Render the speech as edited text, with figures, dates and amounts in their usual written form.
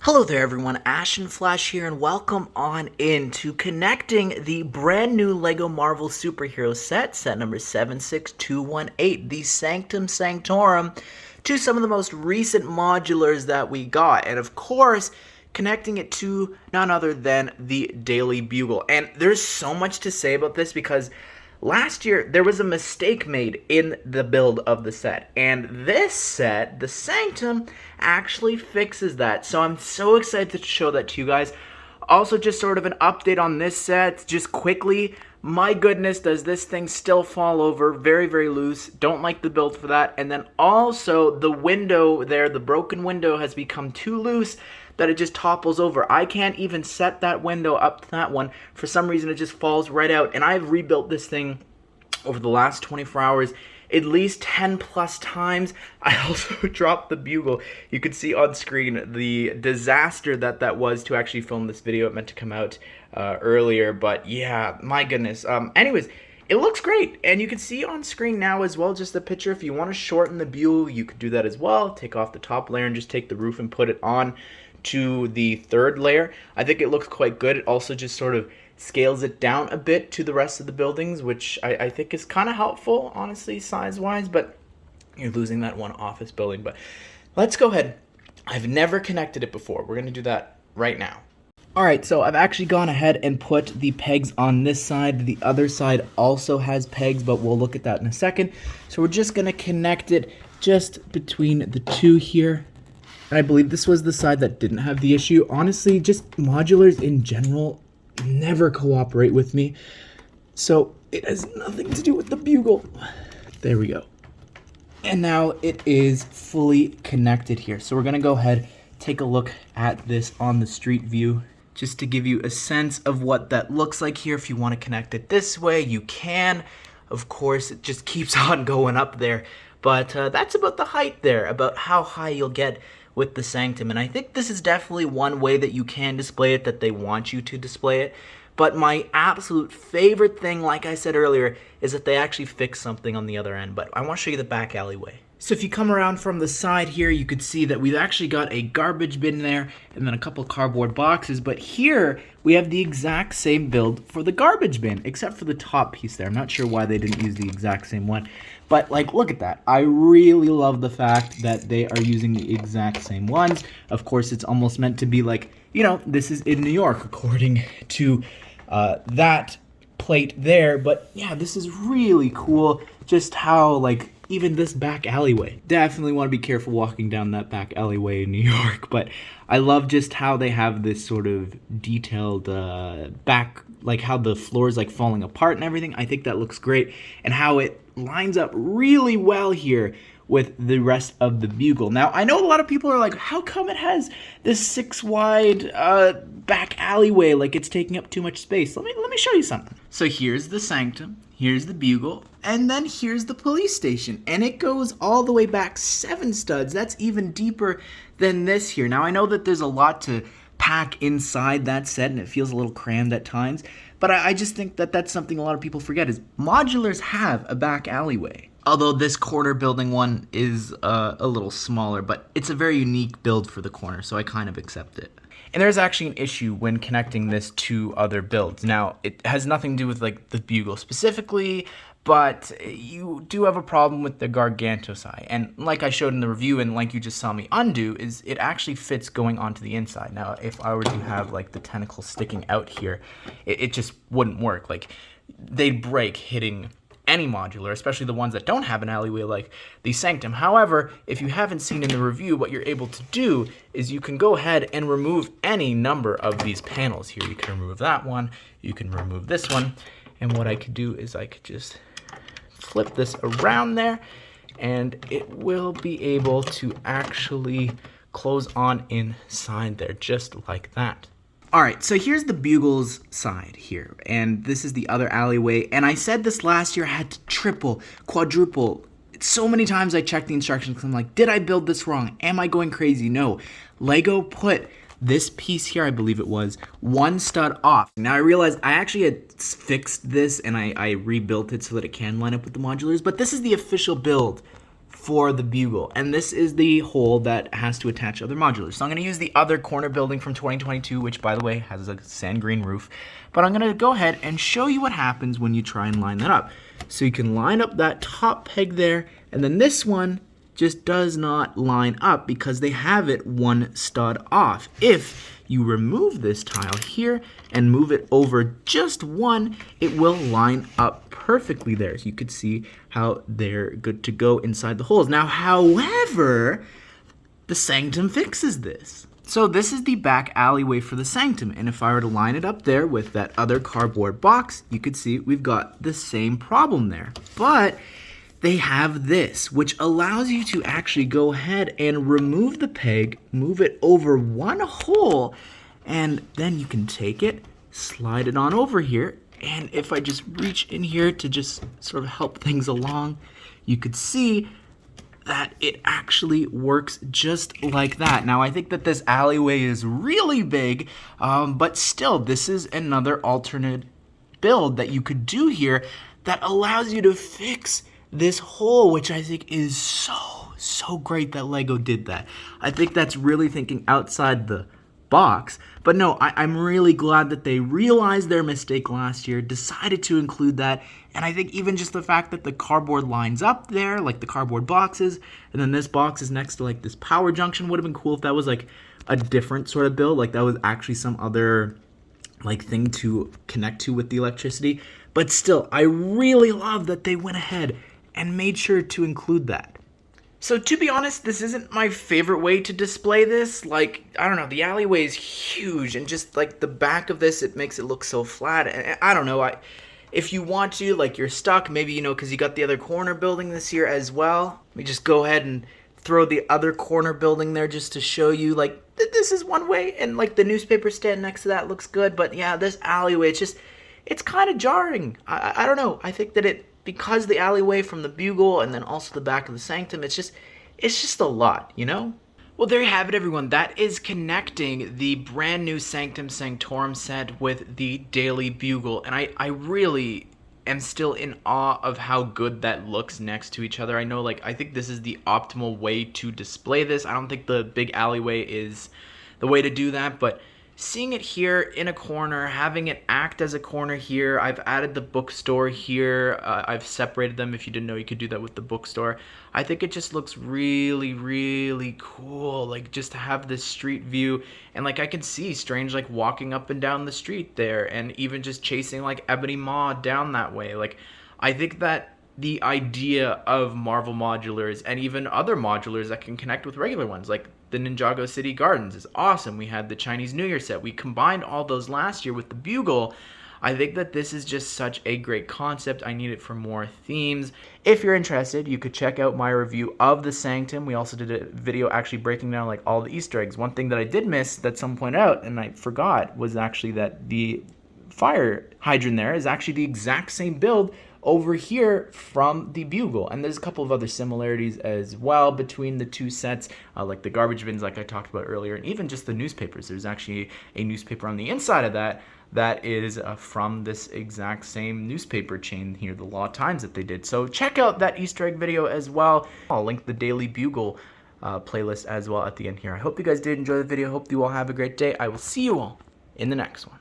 Hello there everyone, Ashnflash here, and welcome on in to connecting the brand new LEGO Marvel Superhero set number 76218, the Sanctum Sanctorum, to some of the most recent modulars that we got, and of course, connecting it to none other than the Daily Bugle. And there's so much to say about this because last year, there was a mistake made in the build of the set, and this set, the Sanctum, actually fixes that. So I'm so excited to show that to you guys. Also, just sort of an update on this set, just quickly. My goodness, does this thing still fall over? Very, very loose. Don't like the build for that. And then also, the window there, the broken window, has become too loose that it just topples over. I can't even set that window up to that one. For some reason, it just falls right out. And I've rebuilt this thing over the last 24 hours at least 10 plus times. I also dropped the bugle. You can see on screen the disaster that was to actually film this video. It meant to come out earlier, but yeah, my goodness. Anyways, it looks great, and you can see on screen now as well just the picture. If you want to shorten the bugle, you could do that as well. Take off the top layer and just take the roof and put it on to the third layer. I think it looks quite good. It also just sort of scales it down a bit to the rest of the buildings, which I think is kind of helpful, honestly, size-wise, but you're losing that one office building. But let's go ahead. I've never connected it before. We're going to do that right now. Alright, so I've actually gone ahead and put the pegs on this side. The other side also has pegs, but we'll look at that in a second. So we're just going to connect it just between the two here. And I believe this was the side that didn't have the issue. Honestly, just modulars in general never cooperate with me. So it has nothing to do with the bugle. There we go. And now it is fully connected here. So we're going to go ahead, take a look at this on the street view, just to give you a sense of what that looks like here. If you want to connect it this way, you can. Of course, it just keeps on going up there. But that's about the height there, about how high you'll get with the Sanctum. And I think this is definitely one way that you can display it, that they want you to display it. But my absolute favorite thing, like I said earlier, is that they actually fix something on the other end. But I want to show you the back alleyway. So if you come around from the side here, you could see that we've actually got a garbage bin there and then a couple cardboard boxes. But here we have the exact same build for the garbage bin, except for the top piece there. I'm not sure why they didn't use the exact same one. But like, look at that. I really love the fact that they are using the exact same ones. Of course, it's almost meant to be like, you know, this is in New York according to that plate there. But yeah, this is really cool. Just how, like, even this back alleyway. Definitely want to be careful walking down that back alleyway in New York, but I love just how they have this sort of detailed back, like how the floor is like falling apart and everything. I think that looks great, and how it lines up really well here with the rest of the bugle. Now, I know a lot of people are like, how come it has this 6 wide back alleyway, like it's taking up too much space? Let me show you something. So here's the Sanctum, here's the bugle, and then here's the police station, and it goes all the way back 7 studs. That's even deeper than this here. Now, I know that there's a lot to pack inside that set, and it feels a little crammed at times, but I just think that that's something a lot of people forget, is modulars have a back alleyway. Although this corner building one is a little smaller, but it's a very unique build for the corner, so I kind of accept it. And there's actually an issue when connecting this to other builds. Now, it has nothing to do with like the bugle specifically, but you do have a problem with the Gargantos eye. And like I showed in the review, and like you just saw me undo, is it actually fits going onto the inside. Now, if I were to have like the tentacles sticking out here, it just wouldn't work. Like, they'd break hitting any modular, especially the ones that don't have an alleyway like the Sanctum. However, if you haven't seen in the review, what you're able to do is you can go ahead and remove any number of these panels here. You can remove that one, you can remove this one, and what I could do is I could just flip this around there, and it will be able to actually close on inside there, just like that. Alright, so here's the bugle's side here, and this is the other alleyway, and I said this last year, I had to triple, quadruple, so many times I checked the instructions because I'm like, did I build this wrong? Am I going crazy? No. LEGO put this piece here, I believe it was, 1 stud off. Now I realized I actually had fixed this and I rebuilt it so that it can line up with the modulars, but this is the official build for the Bugle, and this is the hole that has to attach other modulars. So I'm going to use the other corner building from 2022, which by the way has a sand green roof, but I'm going to go ahead and show you what happens when you try and line that up. So you can line up that top peg there, and then this one just does not line up because they have it one stud off. If you remove this tile here and move it over just one, it will line up perfectly there. So you could see how they're good to go inside the holes. Now, however, the Sanctum fixes this. So this is the back alleyway for the Sanctum, and if I were to line it up there with that other cardboard box, you could see we've got the same problem there. But they have this, which allows you to actually go ahead and remove the peg, move it over one hole, and then you can take it, slide it on over here, and if I just reach in here to just sort of help things along, you could see that it actually works just like that. Now, I think that this alleyway is really big, but still, this is another alternate build that you could do here that allows you to fix this hole, which I think is so great that LEGO did that. I think that's really thinking outside the box. But no, I'm really glad that they realized their mistake last year, decided to include that, and I think even just the fact that the cardboard lines up there, like the cardboard boxes, and then this box is next to like this power junction, would have been cool if that was like a different sort of build, like that was actually some other like thing to connect to with the electricity. But still, I really love that they went ahead and made sure to include that. So to be honest, this isn't my favorite way to display this. Like, I don't know, the alleyway is huge, and just like the back of this, it makes it look so flat. And I don't know, if you want to, like you're stuck, maybe, you know, because you got the other corner building this year as well. Let me just go ahead and throw the other corner building there just to show you, like, this is one way, and like the newspaper stand next to that looks good. But yeah, this alleyway, it's kind of jarring. I don't know, I think that because the alleyway from the Bugle and then also the back of the Sanctum, it's just a lot, you know? Well, there you have it, everyone. That is connecting the brand new Sanctum Sanctorum set with the Daily Bugle, and I really am still in awe of how good that looks next to each other. I know, like, I think this is the optimal way to display this. I don't think the big alleyway is the way to do that, but seeing it here in a corner, having it act as a corner here, I've added the bookstore here, I've separated them. If you didn't know, you could do that with the bookstore. I think it just looks really cool, like just to have this street view, and like I can see Strange like walking up and down the street there, and even just chasing like Ebony Maw down that way. Like, I think that the idea of Marvel modulars and even other modulars that can connect with regular ones, like the Ninjago City Gardens, is awesome. We had the Chinese New Year set. We combined all those last year with the Bugle. I think that this is just such a great concept. I need it for more themes. If you're interested, you could check out my review of the Sanctum. We also did a video actually breaking down like all the Easter eggs. One thing that I did miss that someone pointed out and I forgot was actually that the fire hydrant there is actually the exact same build over here from the Bugle, and there's a couple of other similarities as well between the two sets, like the garbage bins like I talked about earlier, and even just the newspapers. There's actually a newspaper on the inside of that is from this exact same newspaper chain here, the Law Times, that they did. So check out that Easter egg video as well. I'll link the Daily Bugle playlist as well at the end here. I hope you guys did enjoy the video. Hope you all have a great day. I will see you all in the next one.